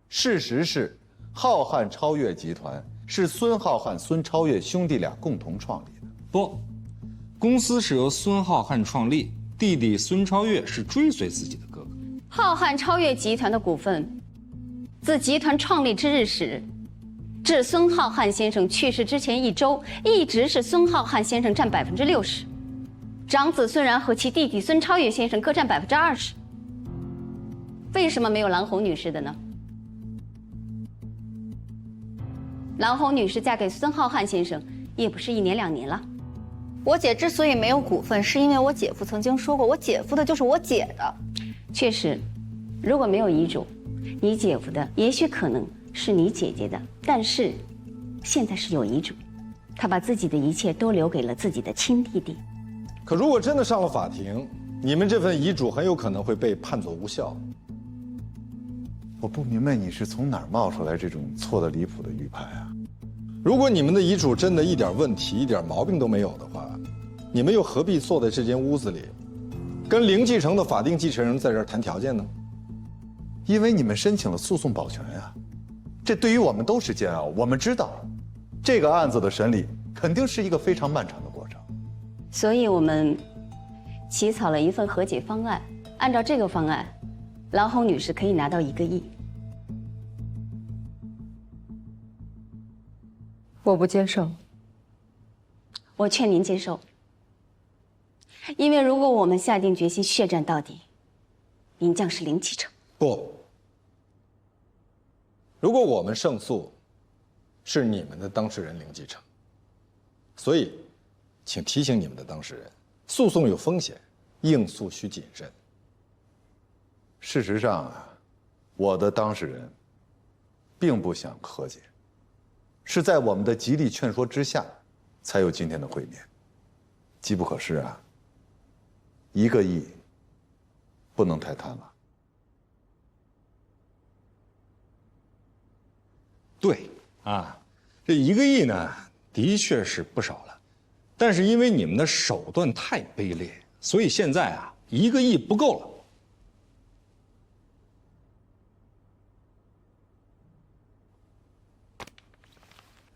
事实是，浩瀚超越集团是孙浩瀚、孙超越兄弟俩共同创立的。不，公司是由孙浩瀚创立，弟弟孙超越是追随自己的哥哥。浩瀚超越集团的股份，自集团创立之日始，至孙浩瀚先生去世之前1周，一直是孙浩瀚先生占60%，长子孙然和其弟弟孙超越先生各占20%。为什么没有蓝红女士的呢？蓝红女士嫁给孙浩瀚先生，也不是1年2年了。我姐之所以没有股份，是因为我姐夫曾经说过，我姐夫的就是我姐的。确实，如果没有遗嘱，你姐夫的也许可能是你姐姐的，但是现在是有遗嘱，他把自己的一切都留给了自己的亲弟弟。可如果真的上了法庭，你们这份遗嘱很有可能会被判作无效。我不明白你是从哪儿冒出来这种错得离谱的预判啊？如果你们的遗嘱真的一点问题、一点毛病都没有的话，你们又何必坐在这间屋子里，跟零继承的法定继承人在这儿谈条件呢？因为你们申请了诉讼保全啊，这对于我们都是煎熬。我们知道，这个案子的审理肯定是一个非常漫长的过程，所以我们起草了一份和解方案。按照这个方案，蓝红女士可以拿到1个亿。我不接受。我劝您接受，因为如果我们下定决心血战到底，您将是零继承。不，如果我们胜诉，是你们的当事人零继承。所以，请提醒你们的当事人，诉讼有风险，应诉需谨慎。事实上啊，我的当事人并不想和解，是在我们的极力劝说之下，才有今天的会面。机不可失啊，1个亿不能太贪了。对啊，这1个亿呢，的确是不少了，但是因为你们的手段太卑劣，所以现在啊，1个亿不够了。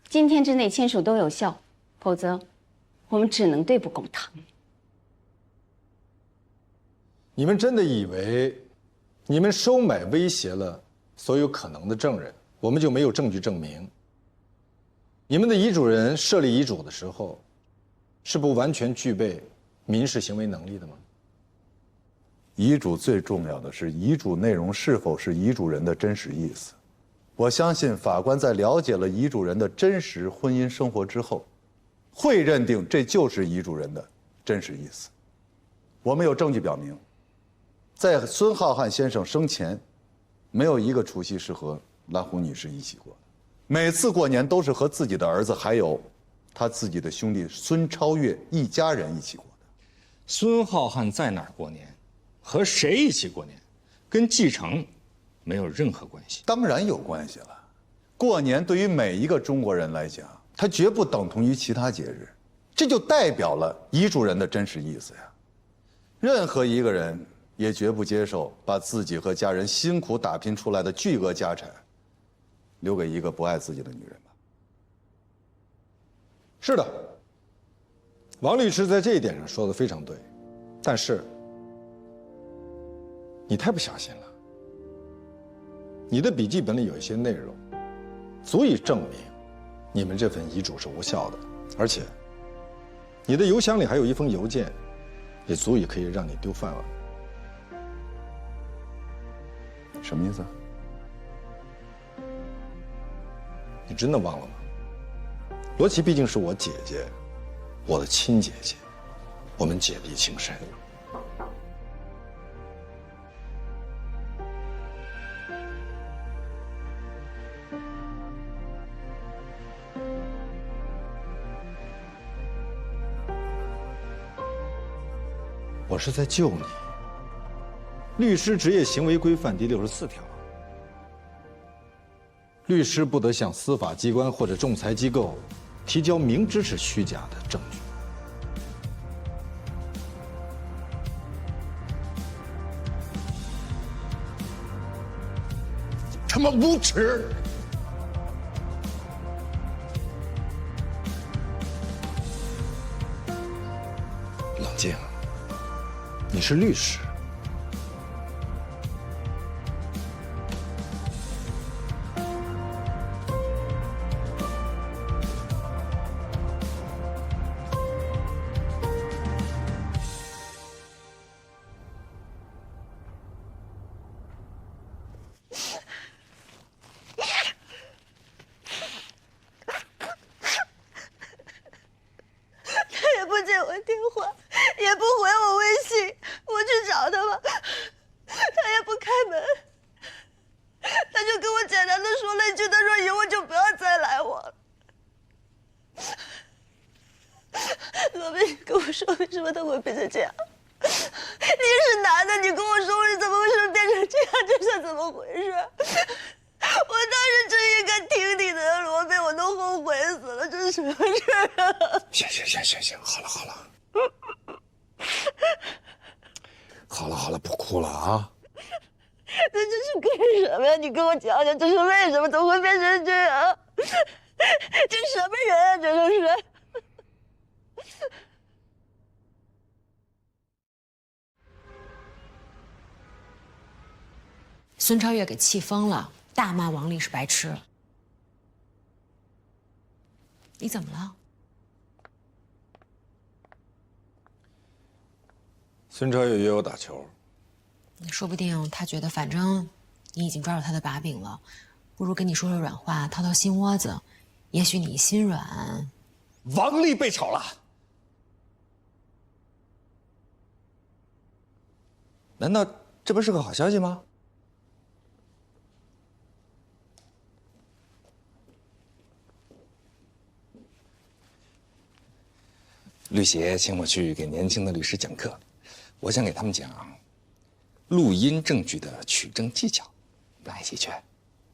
今天之内签署都有效，否则我们只能对簿公堂。你们真的以为，你们收买威胁了所有可能的证人，我们就没有证据证明？你们的遗嘱人设立遗嘱的时候，是不完全具备民事行为能力的吗？遗嘱最重要的是遗嘱内容是否是遗嘱人的真实意思。我相信法官在了解了遗嘱人的真实婚姻生活之后，会认定这就是遗嘱人的真实意思。我们有证据表明，在孙浩瀚先生生前，没有一个除夕是和蓝红女士一起过的，每次过年都是和自己的儿子还有他自己的兄弟孙超越一家人一起过的。孙浩瀚在哪儿过年，和谁一起过年，跟继承没有任何关系。当然有关系了。过年对于每一个中国人来讲，它绝不等同于其他节日，这就代表了遗嘱人的真实意思呀。任何一个人也绝不接受把自己和家人辛苦打拼出来的巨额家产留给一个不爱自己的女人吧。是的，王律师在这一点上说的非常对，但是你太不小心了。你的笔记本里有一些内容，足以证明你们这份遗嘱是无效的，而且你的邮箱里还有一封邮件，也足以可以让你丢饭碗。什么意思？你真的忘了吗？罗琦毕竟是我姐姐，我的亲姐姐，我们姐弟情深。我是在救你。律师职业行为规范第64条，律师不得向司法机关或者仲裁机构提交明知是虚假的证据。他妈无耻！冷静，你是律师。他也不接我电话，也不回我微信，我去找他吧，他也不开门，他就跟我简单的说了一句，他说以后就不要再来我了。罗宾，你跟我说为什么他会变成这样？你是男的，你跟我说我是怎么回事变成这样，这是怎么回事？我当时真应该听你的，罗宾，我都后悔死了，这是什么事啊？行，好了，好了，不哭了啊！那这是干什么呀？你跟我讲讲，这是为什么？怎么会变成这样？这什么人啊？这都是。孙超越给气疯了，大骂王丽是白痴。你怎么了？孙超越约我打球，说不定他觉得反正你已经抓住他的把柄了，不如跟你说说软话，掏掏心窝子，也许你心软。王丽被炒了，难道这不是个好消息吗？律协请我去给年轻的律师讲课，我想给他们讲录音证据的取证技巧，来一起去，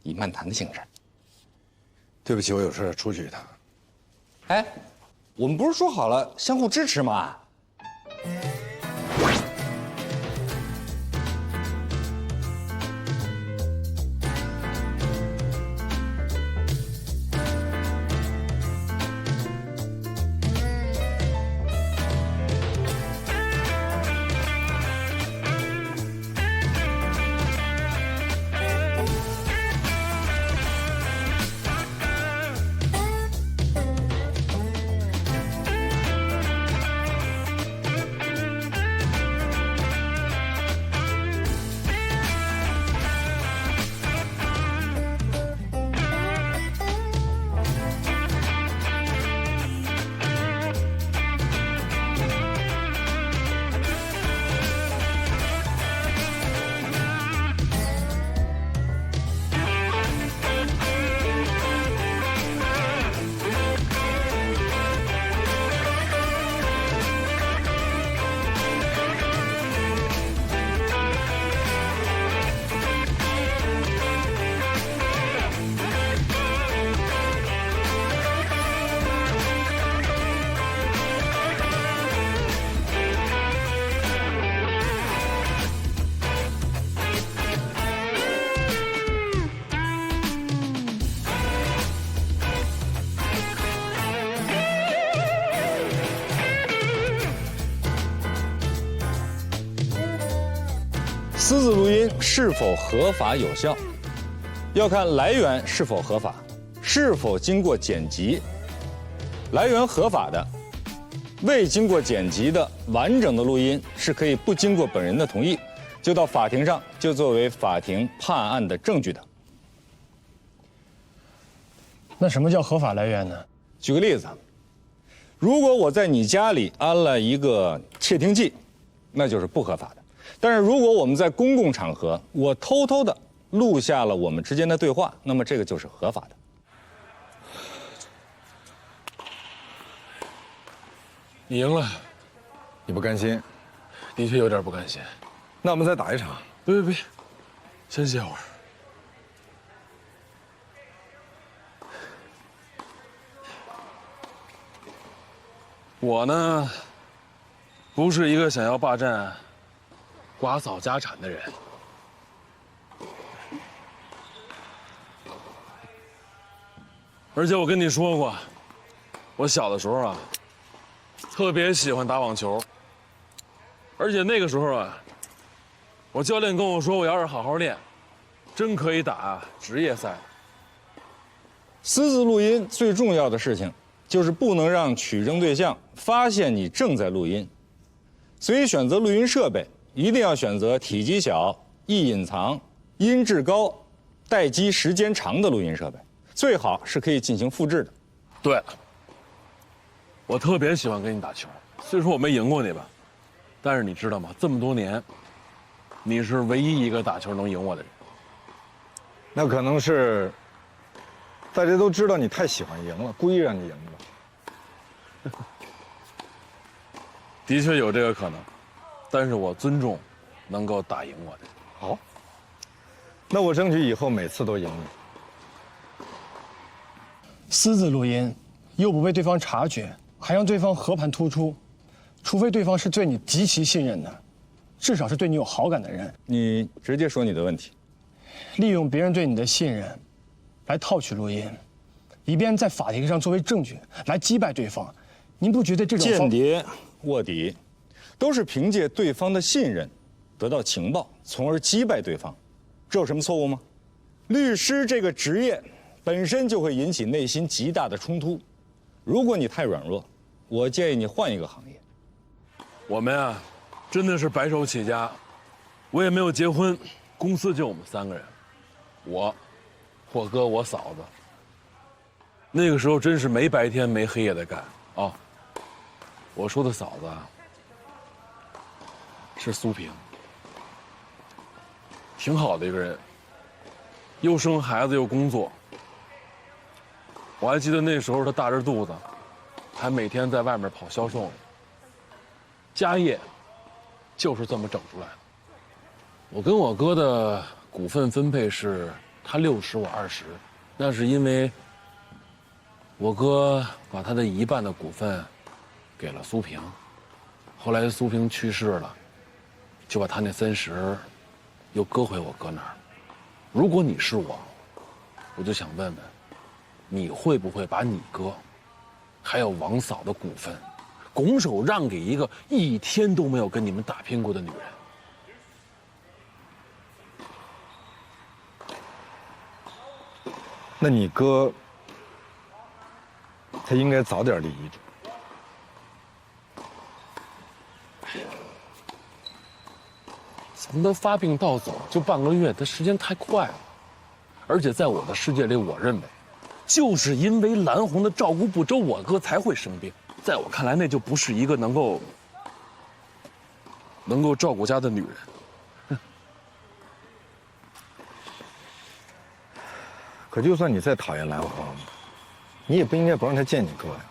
以漫谈的性质。对不起，我有事出去一趟。哎，我们不是说好了相互支持吗？私自录音是否合法有效，要看来源是否合法，是否经过剪辑。来源合法的，未经过剪辑的完整的录音是可以不经过本人的同意，就到法庭上就作为法庭判案的证据的。那什么叫合法来源呢？举个例子，如果我在你家里安了一个窃听器，那就是不合法的。但是如果我们在公共场合，我偷偷的录下了我们之间的对话，那么这个就是合法的。你赢了，你不甘心？的确有点不甘心。那我们再打一场。别，先歇会儿。我呢，不是一个想要霸占寡嫂家产的人。而且我跟你说过，我小的时候啊，特别喜欢打网球。而且那个时候啊，我教练跟我说，我要是好好练，真可以打职业赛。私自录音最重要的事情，就是不能让取证对象发现你正在录音。所以选择录音设备，一定要选择体积小、易隐藏、音质高、待机时间长的录音设备，最好是可以进行复制的。对了，我特别喜欢跟你打球，虽说我没赢过你吧，但是你知道吗？这么多年，你是唯一一个打球能赢我的人。那可能是大家都知道你太喜欢赢了，故意让你赢的。的确有这个可能，但是我尊重能够打赢我的人。好，那我争取以后每次都赢你。私自录音，又不被对方察觉，还让对方和盘突出，除非对方是对你极其信任的，至少是对你有好感的人。你直接说你的问题。利用别人对你的信任，来套取录音，以便在法庭上作为证据来击败对方。您不觉得这种间谍、卧底，都是凭借对方的信任，得到情报，从而击败对方，这有什么错误吗？律师这个职业，本身就会引起内心极大的冲突。如果你太软弱，我建议你换一个行业。我们啊，真的是白手起家，我也没有结婚，公司就我们3个人，我哥，我嫂子。那个时候真是没白天没黑夜的干啊。我说的嫂子啊，是苏萍，挺好的一个人，又生孩子又工作。我还记得那时候她大着肚子，还每天在外面跑销售呢。家业就是这么整出来的。我跟我哥的股份分配是他60我20，那是因为我哥把他的1半的股份给了苏萍，后来苏萍去世了，就把他那30又搁回我哥那儿。如果你是我，我就想问问，你会不会把你哥还有王嫂的股份拱手让给一个一天都没有跟你们打拼过的女人？那你哥，他应该早点立遗嘱。从他发病到走就半个月，他时间太快了。而且在我的世界里，我认为，就是因为蓝红的照顾不周，我哥才会生病。在我看来，那就不是一个能够照顾家的女人。可就算你再讨厌蓝红，你也不应该不让他见你哥呀。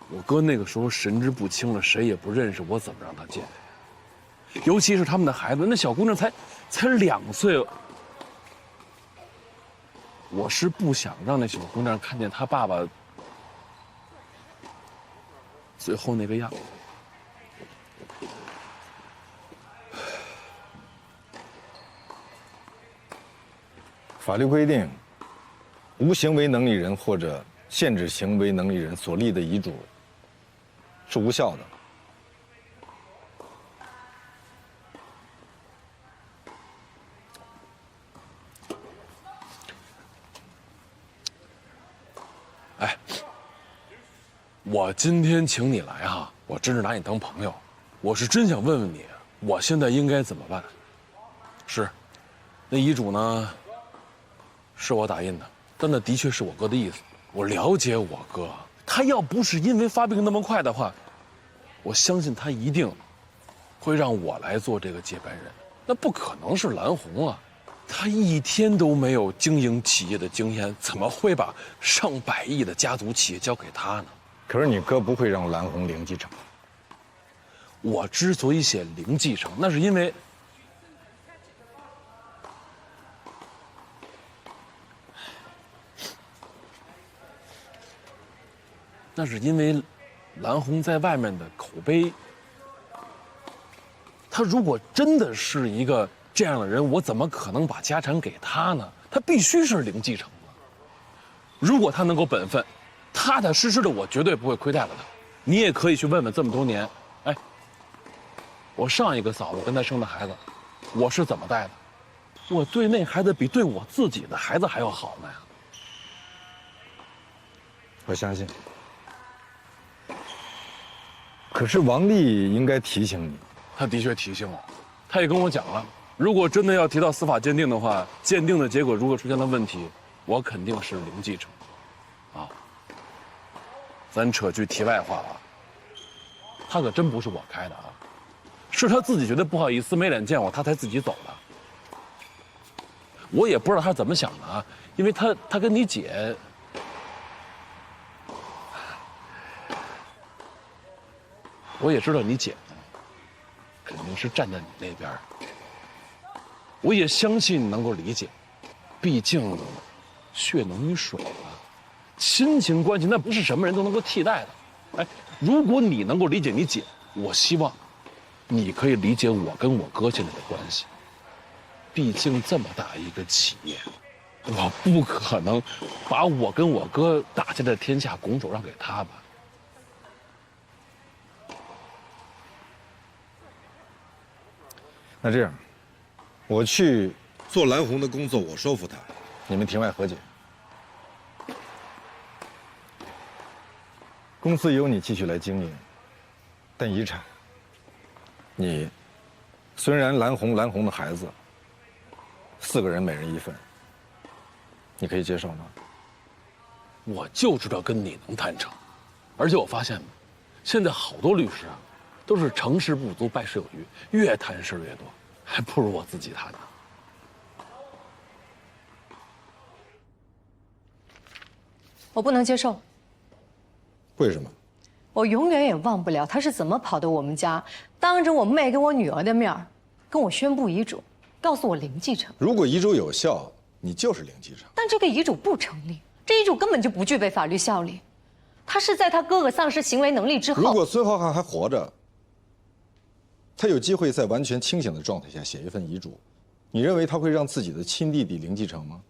我哥那个时候神志不清了，谁也不认识，我怎么让他见？尤其是他们的孩子，那小姑娘才2岁。我是不想让那小姑娘看见她爸爸最后那个样子。法律规定，无行为能力人或者限制行为能力人所立的遗嘱是无效的。哎，我今天请你来哈，我真是拿你当朋友，我是真想问问你，我现在应该怎么办？是，那遗嘱呢，是我打印的，但那的确是我哥的意思。我了解我哥，他要不是因为发病那么快的话，我相信他一定会让我来做这个接班人。那不可能是蓝红啊，他一天都没有经营企业的经验，怎么会把上百亿的家族企业交给他呢？可是你哥不会让蓝红零继承。我之所以写零继承，那是因为蓝红在外面的口碑，他如果真的是一个这样的人我怎么可能把家产给他呢？他必须是零继承的。如果他能够本分，踏踏实实的，我绝对不会亏待了他。你也可以去问问这么多年，哎，我上一个嫂子跟他生的孩子，我是怎么带的？我对那孩子比对我自己的孩子还要好呢呀。我相信。可是王丽应该提醒你，他的确提醒我，他也跟我讲了，如果真的要提到司法鉴定的话，鉴定的结果如果出现了问题，我肯定是零继承。啊，咱扯句题外话啊，他可真不是我开的啊，是他自己觉得不好意思没脸见我，他才自己走的。我也不知道他怎么想的啊，因为他跟你姐，我也知道你姐呢，肯定是站在你那边。我也相信你能够理解，毕竟血浓于水啊，亲情关系那不是什么人都能够替代的。哎，如果你能够理解你姐，我希望你可以理解我跟我哥现在的关系。毕竟这么大一个企业，我不可能把我跟我哥打下的天下拱手让给他吧。那这样，我去做蓝红的工作，我说服他，你们庭外和解。公司由你继续来经营，但遗产，你虽然蓝红的孩子，4个人每人1份，你可以接受吗？我就知道跟你能谈成，而且我发现，现在好多律师啊，都是成事不足败事有余，越谈事越多，还不如我自己谈呢。我不能接受。为什么？我永远也忘不了他是怎么跑到我们家，当着我妹跟我女儿的面儿，跟我宣布遗嘱，告诉我零继承。如果遗嘱有效，你就是零继承。但这个遗嘱不成立，这遗嘱根本就不具备法律效力。他是在他哥哥丧失行为能力之后。如果孙浩瀚还活着，他有机会在完全清醒的状态下写一份遗嘱，你认为他会让自己的亲弟弟零继承吗？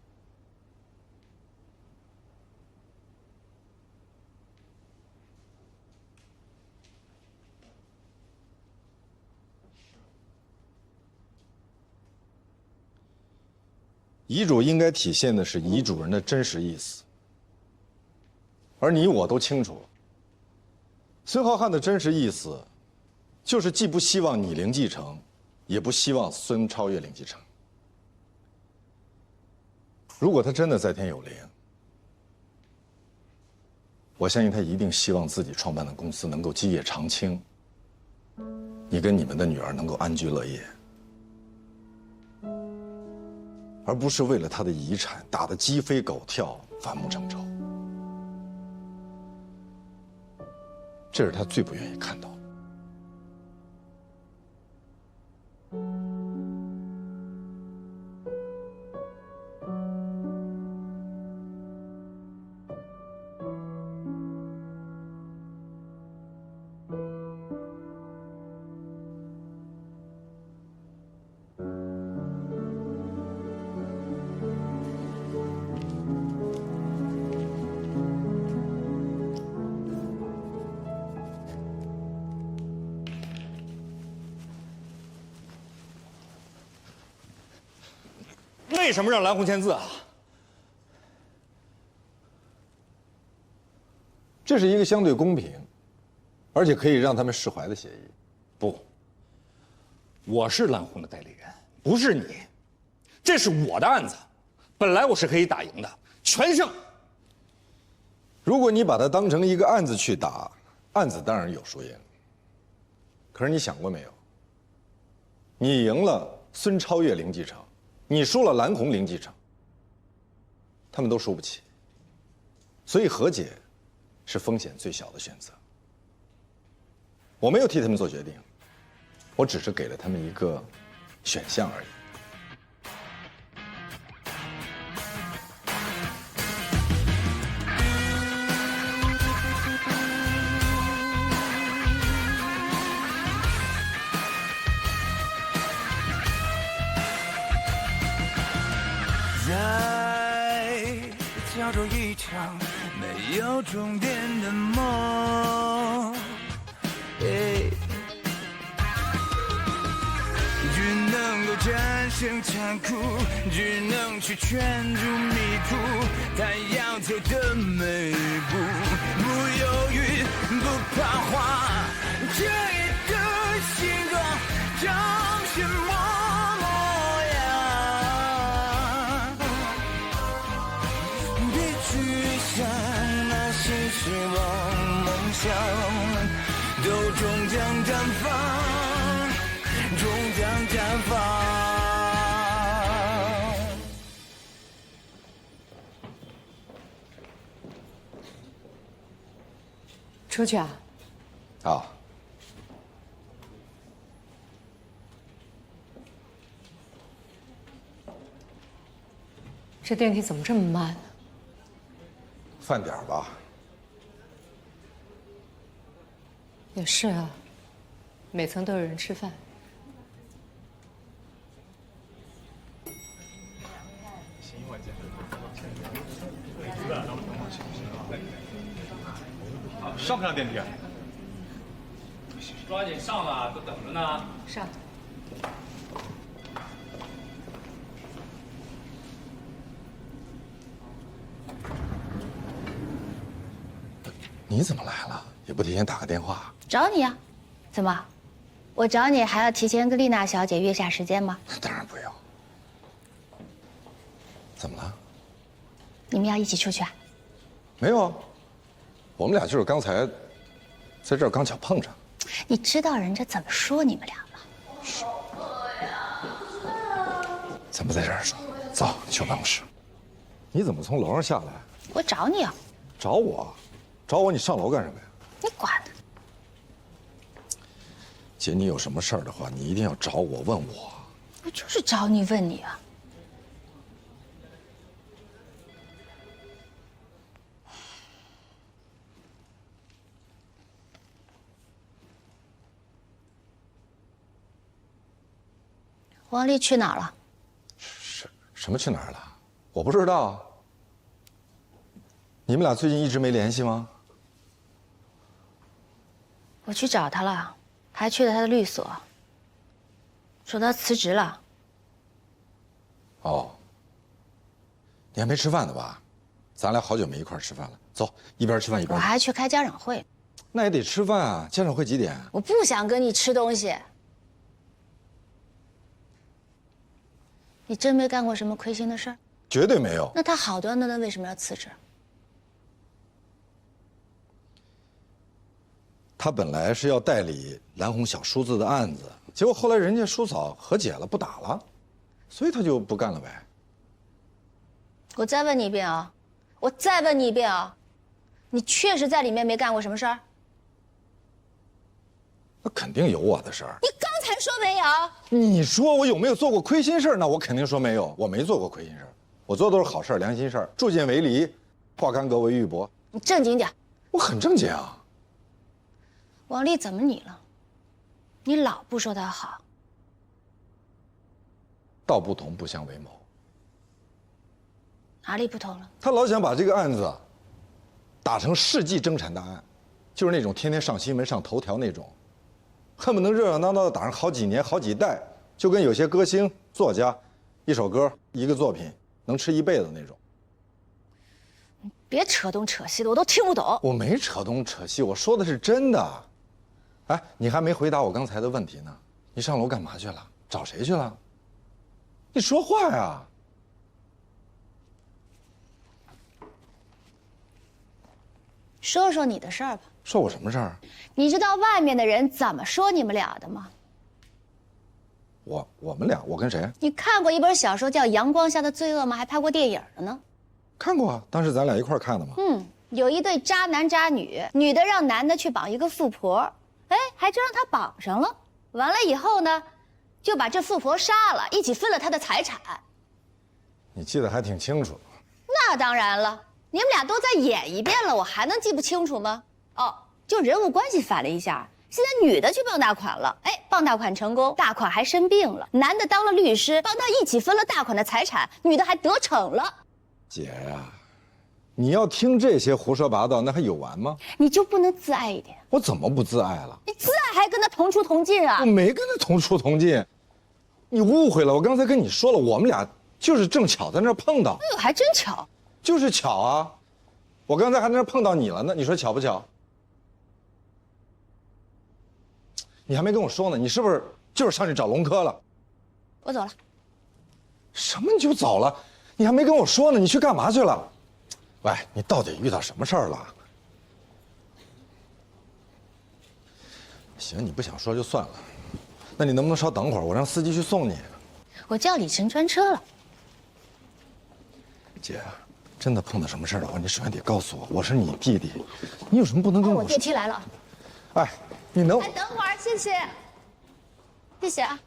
遗嘱应该体现的是遗嘱人的真实意思，而你我都清楚，孙浩瀚的真实意思，就是既不希望你零继承，也不希望孙超越零继承。如果他真的在天有灵，我相信他一定希望自己创办的公司能够基业长青，你跟你们的女儿能够安居乐业。而不是为了他的遗产打得鸡飞狗跳、反目成仇，这是他最不愿意看到的。为什么让蓝红签字啊？这是一个相对公平，而且可以让他们释怀的协议。不，我是蓝红的代理人，不是你。这是我的案子，本来我是可以打赢的，全胜。如果你把它当成一个案子去打，案子当然有输赢。可是你想过没有？你赢了孙超越零继承，你输了蓝红零继承，他们都输不起。所以和解是风险最小的选择。我没有替他们做决定，我只是给了他们一个选项而已。在角逐一场没有终点的梦。只能够战胜残酷，只能去圈住迷途，他要走的每一步，不犹豫，不彷徨，这一个星光长什么模样？别去想那些失望梦想，都终将绽放，终将绽放。出去啊？啊，这电梯怎么这么慢？饭点儿吧。也是啊，每层都有人吃饭。上不上电梯啊？抓紧上了，都等着呢。上。你怎么来了？也不提前打个电话。找你呀？怎么？我找你还要提前跟丽娜小姐约下时间吗？当然不要。怎么了？你们要一起出去啊？没有啊，我们俩就是刚才在这儿刚巧碰上。你知道人家怎么说你们俩吗？咱们在这儿说，走，去我办公室。你怎么从楼上下来？我找你啊。找我？找我？你上楼干什么呀？你管呢？姐，你有什么事儿的话，你一定要找我问我。我就是找你问你啊。王丽去哪儿了？什么去哪儿了？我不知道。你们俩最近一直没联系吗？我去找他了，还去了他的律所，说他辞职了。哦，你还没吃饭呢吧？咱俩好久没一块儿吃饭了，走，一边吃饭一边。我还去开家长会。那也得吃饭啊，家长会几点？我不想跟你吃东西。你真没干过什么亏心的事儿？绝对没有。那他好端端的为什么要辞职？他本来是要代理蓝红小叔子的案子，结果后来人家叔嫂和解了，不打了，所以他就不干了呗。我再问你一遍啊！我再问你一遍啊！你确实在里面没干过什么事儿？那肯定有我的事儿。你刚才说没有。你说我有没有做过亏心事儿？那我肯定说没有，我没做过亏心事儿，我做的都是好事儿、良心事儿，助犍为离，化干戈为玉帛。你正经点。我很正经啊。王丽怎么你了？你老不说她好。道不同不相为谋。哪里不同了？他老想把这个案子打成世纪争产大案，就是那种天天上新闻、上头条那种，恨不能热热闹闹的打上好几年、好几代，就跟有些歌星、作家，一首歌、一个作品能吃一辈子那种。别扯东扯西的，我都听不懂。我没扯东扯西，我说的是真的。哎，你还没回答我刚才的问题呢。你上楼干嘛去了？找谁去了？你说话呀！说说你的事儿吧。说我什么事儿？你知道外面的人怎么说你们俩的吗？我们俩，我跟谁？你看过一本小说叫《阳光下的罪恶》吗？还拍过电影了呢。看过啊，当时咱俩一块儿看的嘛。有一对渣男渣女，女的让男的去绑一个富婆，哎，还真让他绑上了。完了以后呢，就把这富婆杀了，一起分了他的财产。你记得还挺清楚。那当然了，你们俩都再演一遍了，我还能记不清楚吗？哦，就人物关系反了一下，现在女的去傍大款了，哎，傍大款成功，大款还生病了，男的当了律师，帮他一起分了大款的财产，女的还得逞了。姐呀，你要听这些胡说八道，那还有完吗？你就不能自爱一点？我怎么不自爱了？你自爱还跟他同出同进啊？我没跟他同出同进，你误会了。我刚才跟你说了，我们俩就是正巧在那儿碰到。哎呦，还真巧，就是巧啊！我刚才还在那儿碰到你了呢，你说巧不巧？你还没跟我说呢，你是不是就是上去找龙科了？我走了。什么你就走了？你还没跟我说呢，你去干嘛去了？喂，你到底遇到什么事儿了？行，你不想说就算了，那你能不能稍等会儿，我让司机去送你？我叫李晨专车了。姐，真的碰到什么事儿的话，你首先得告诉我，我是你弟弟，你有什么不能跟我说？我电梯来了。哎，你能？哎，等会儿，谢谢，谢谢啊。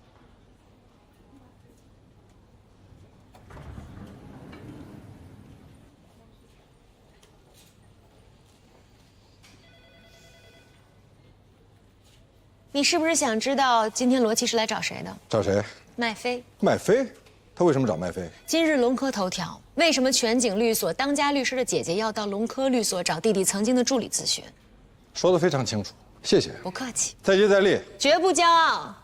你是不是想知道今天罗琦是来找谁的？找谁？麦飞。麦飞？他为什么找麦飞？今日龙科头条：为什么全景律所当家律师的姐姐要到龙科律所找弟弟曾经的助理咨询？说得非常清楚，谢谢。不客气。再接再厉。绝不骄傲。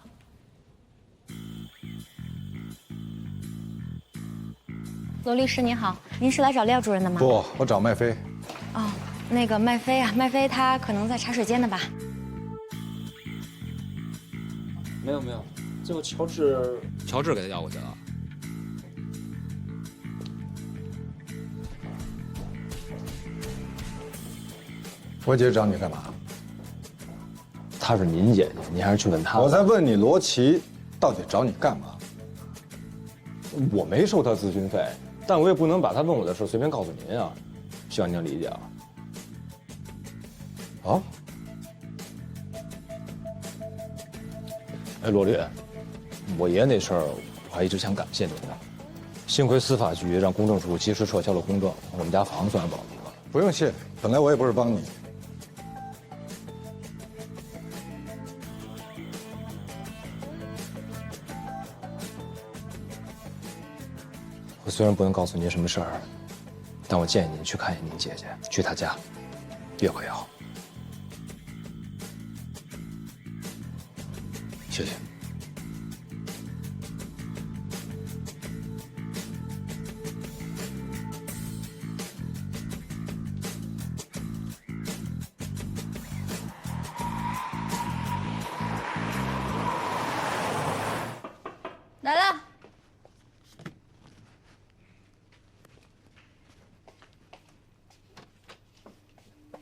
罗律师您好，您是来找廖主任的吗？不，我找麦飞。哦，那个麦飞啊，麦飞他可能在茶水间呢吧？没有，这个乔治给他要过去了。我姐找你干嘛？她是您姐姐，您还是去问她。我在问你，罗琦到底找你干嘛？我没收他咨询费，但我也不能把他问我的事随便告诉您啊，希望您能理解啊。哦。哎，罗律，我爷爷那事儿，我还一直想感谢您呢。幸亏司法局让公证处及时撤销了公证，我们家房算是保住了。不用谢，本来我也不是帮你。我虽然不能告诉您什么事儿，但我建议您去看一眼您姐姐，去她家，越快越好。谢谢。来了。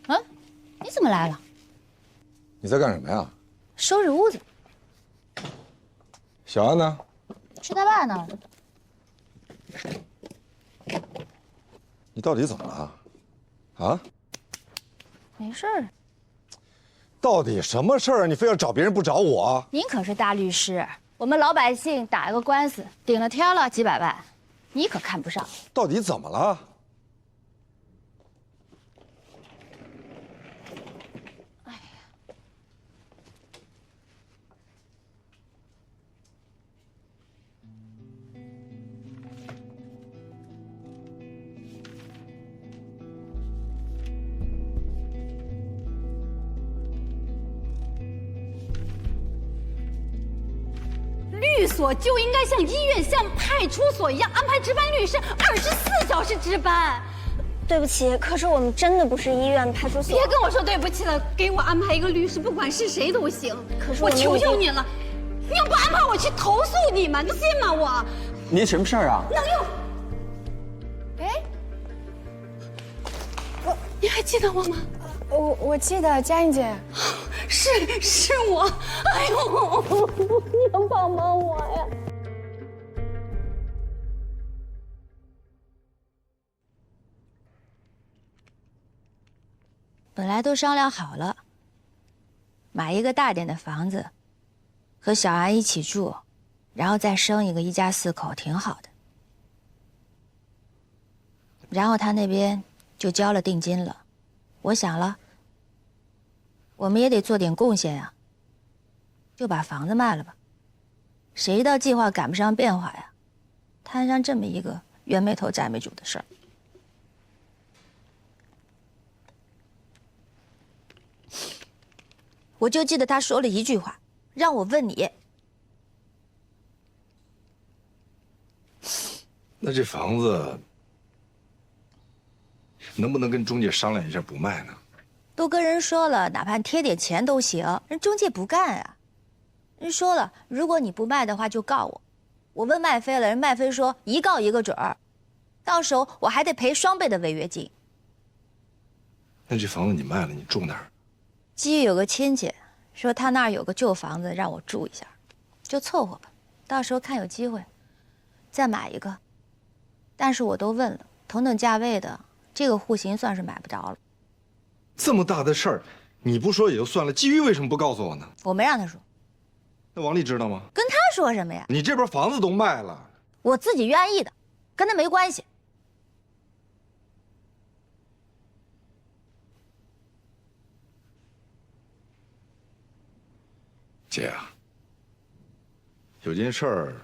嗯，你怎么来了？你在干什么呀？收拾屋子。小安呢？去他爸那儿。你到底怎么了？啊？没事儿。到底什么事儿？你非要找别人不找我？您可是大律师，我们老百姓打一个官司，顶了天了几百万，你可看不上。到底怎么了？律所就应该像医院、像派出所一样安排值班律师，24小时值班。对不起，可是我们真的不是医院派出所。别跟我说对不起了，给我安排一个律师，不管是谁都行。可是我求求你了，你要不安排我去投诉你们，你信吗？我你什么事儿啊？能用？哎，你还记得我吗？我记得佳音姐，是我。哎呦，你能帮帮我呀？本来都商量好了，买一个大点的房子，和小安一起住，然后再生一个一家4口，挺好的。然后他那边就交了定金了，我想了，我们也得做点贡献呀，就把房子卖了吧。谁知道计划赶不上变化呀，摊上这么一个冤没头债没主的事儿。我就记得他说了一句话，让我问你。那这房子能不能跟中介商量一下不卖呢？都跟人说了，哪怕贴点钱都行，人中介不干啊。人说了，如果你不卖的话就告我。我问麦飞了，人麦飞说一告一个准儿，到时候我还得赔双倍的违约金。那这房子你卖了，你住哪儿？基于有个亲戚说他那儿有个旧房子让我住一下，就凑合吧，到时候看有机会再买一个。但是我都问了，同等价位的这个户型算是买不着了。这么大的事儿，你不说也就算了，基于为什么不告诉我呢？我没让他说。那王丽知道吗？跟他说什么呀？你这边房子都卖了，我自己愿意的，跟他没关系。姐啊，有件事儿，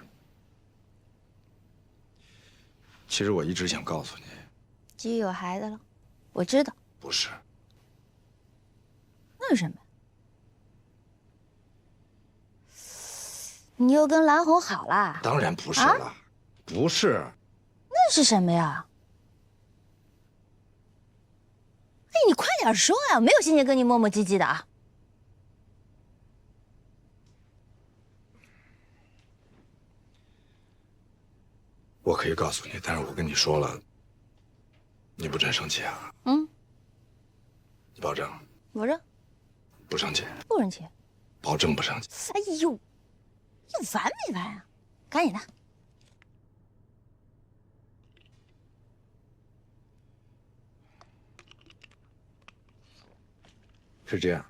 其实我一直想告诉你。基于有孩子了，我知道。不是。那是什么？你又跟蓝红好啦？当然不是了，啊、不是。那是什么呀？哎，你快点说呀！我没有心情跟你磨磨唧唧的啊。我可以告诉你，但是我跟你说了，你不真生气啊？嗯。你保证？保证。不生气？不生气。保证不生气。哎呦，又烦没烦啊？赶紧的。是这样。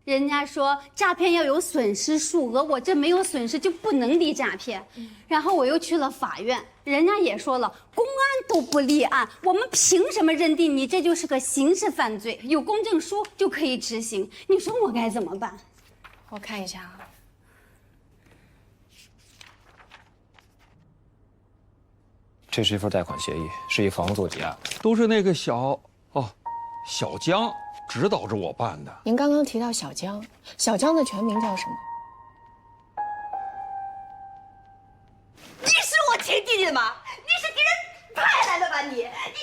人家说诈骗要有损失数额，我这没有损失就不能立诈骗。然后我又去了法院，人家也说了，公安都不立案，我们凭什么认定你这就是个刑事犯罪？有公证书就可以执行，你说我该怎么办？我看一下啊。这是一份贷款协议，是以房子做抵押。都是那个小江指导着我办的。您刚刚提到小江，小江的全名叫什么？你是我亲弟弟吗？你是给人派来的吧你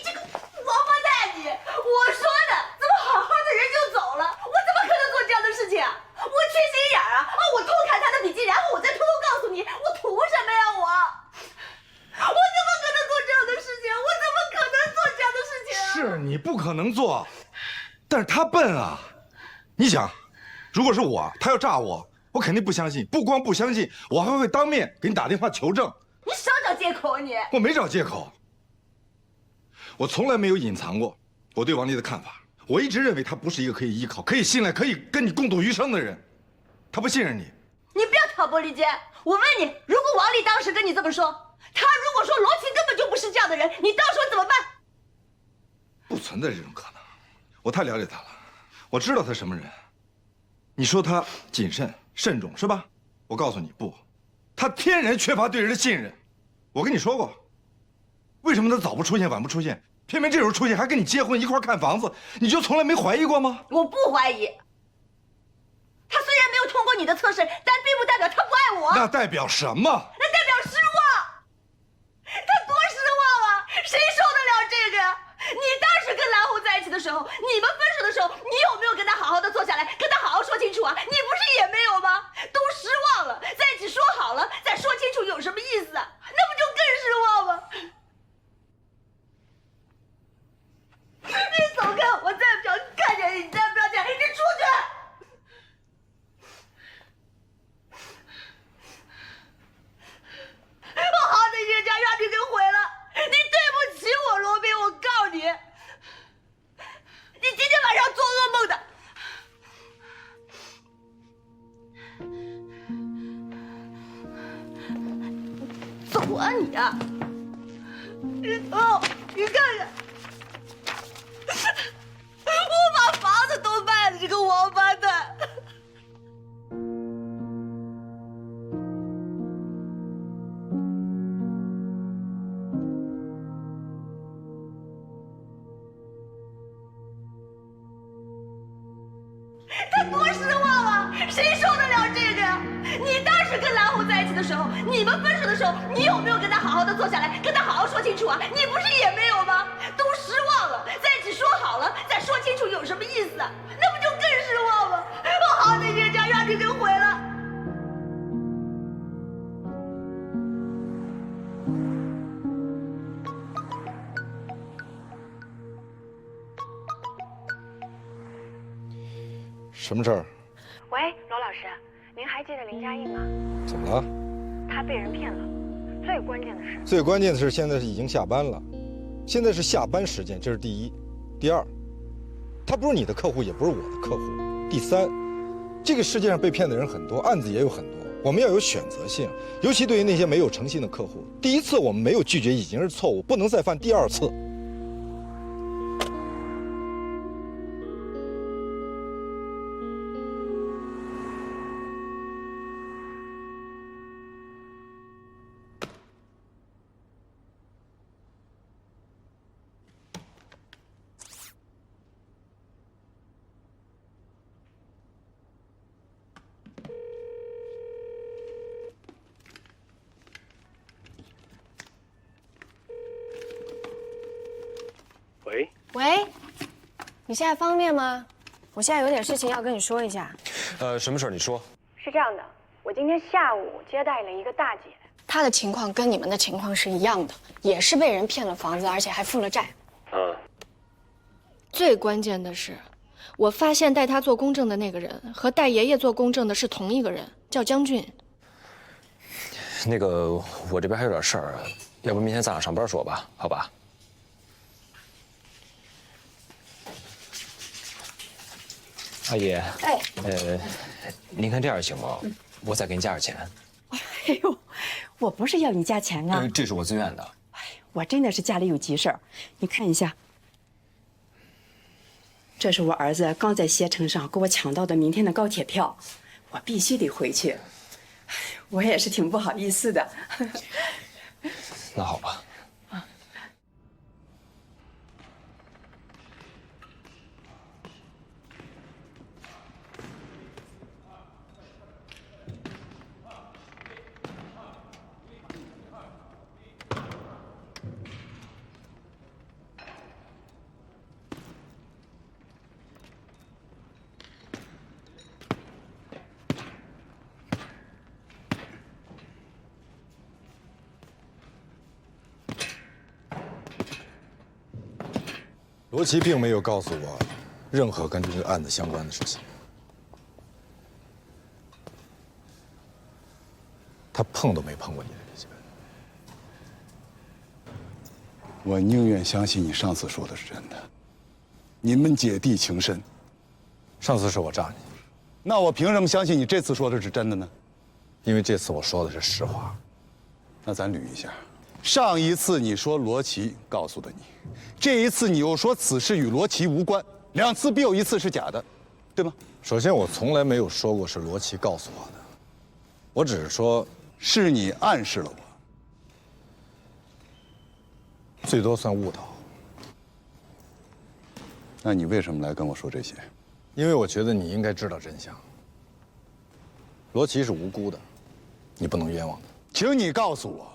这个王八蛋你！我说的，怎么好好的人就走了？我怎么可能做这样的事情啊？我缺心眼啊！我偷看他的笔记，然后我再偷偷告诉你，我图什么呀我怎么可能做这样的事情？我怎么可能做这样的事情啊？是你不可能做。但是他笨啊！你想，如果是我，他要诈我，我肯定不相信。不光不相信，我还会当面给你打电话求证。你少找借口啊你！我没找借口，我从来没有隐藏过我对王丽的看法。我一直认为她不是一个可以依靠、可以信赖、可以跟你共度余生的人。她不信任你。你不要挑拨离间。我问你，如果王丽当时跟你这么说，她如果说罗琴根本就不是这样的人，你到时候怎么办？不存在这种可能。我太了解他了，我知道他什么人。你说他谨慎慎重是吧？我告诉你不，他天然缺乏对人的信任。我跟你说过，为什么他早不出现晚不出现，偏偏这时候出现，还跟你结婚一块看房子，你就从来没怀疑过吗？我不怀疑。他虽然没有通过你的测试，但并不代表他不爱我。那代表什么？那代表失望。他多失望啊！谁受得了这个呀？你当时跟蓝红在一起的时候，你们分手的时候，你有没有跟他好好的坐下来，跟他好好说清楚啊？你不是也没有吗？都失望了，在一起说好了，再说清楚有什么意思啊？那不就更失望吗？你走开，我再不想看见你，你再不要这样，你出去！我好的一个家让你给毁了，你对不起我，罗宾，我告你，你今天晚上做噩梦的。走啊你啊！你走，你看看，我把房子都卖了，这个王八蛋！去的时候，你们分手的时候，你有没有跟他好好的坐下来，跟他好好说清楚啊？你不是也没有吗？都失望了，在一起说好了，再说清楚有什么意思啊？那不就更失望吗？我好歹这家让你给毁了。什么事儿？喂，罗老师，您还记得林佳印吗？怎么了？他被人骗了。最关键的是，现在已经下班了，现在是下班时间，这是第一。第二，他不是你的客户，也不是我的客户。第三，这个世界上被骗的人很多，案子也有很多，我们要有选择性，尤其对于那些没有诚信的客户。第一次我们没有拒绝已经是错误，不能再犯第二次。喂，你现在方便吗？我现在有点事情要跟你说一下。什么事儿？你说。是这样的，我今天下午接待了一个大姐，她的情况跟你们的情况是一样的，也是被人骗了房子，而且还负了债。最关键的是，我发现带她做公证的那个人和带爷爷做公证的是同一个人，叫江俊。那个，我这边还有点事儿，要不明天咱俩上班说吧，好吧？阿姨，哎，您看这样行吗？我再给您加点钱。哎呦，我不是要你加钱啊，这是我自愿的。我真的是家里有急事儿，你看一下，这是我儿子刚在携程上给我抢到的明天的高铁票，我必须得回去。我也是挺不好意思的。那好吧。罗琦并没有告诉我任何跟这个案子相关的事情，他碰都没碰过你的笔记本。我宁愿相信你上次说的是真的。你们姐弟情深，上次是我诈你，那我凭什么相信你这次说的是真的呢？因为这次我说的是实话。那咱捋一下，上一次你说罗琦告诉的你，这一次你又说此事与罗琦无关，两次必有一次是假的，对吗？首先，我从来没有说过是罗琦告诉我的，我只是说是你暗示了我，最多算误导。那你为什么来跟我说这些？因为我觉得你应该知道真相。罗琦是无辜的，你不能冤枉他。请你告诉我，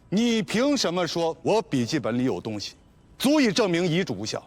你凭什么说我笔记本里有东西，足以证明遗嘱无效？